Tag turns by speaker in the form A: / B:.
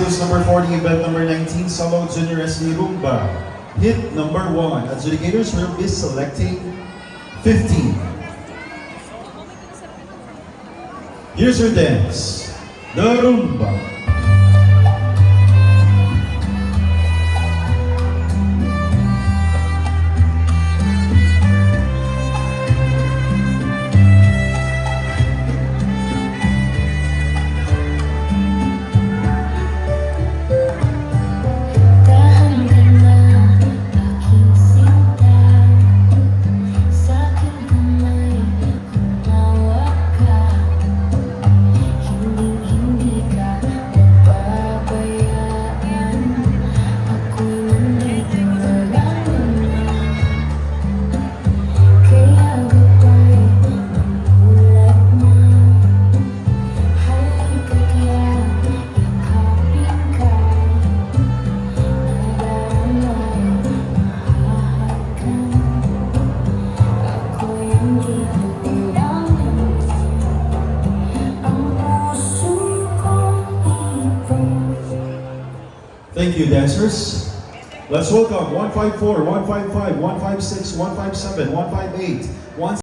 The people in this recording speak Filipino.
A: Singles number 40, event number 19, solo junior SD Rumba. Hit number 1. Adjudicators will be selecting 15. Here's your dance, the Rumba. Thank you, dancers. Let's welcome 154, 155, 156, 157, 158,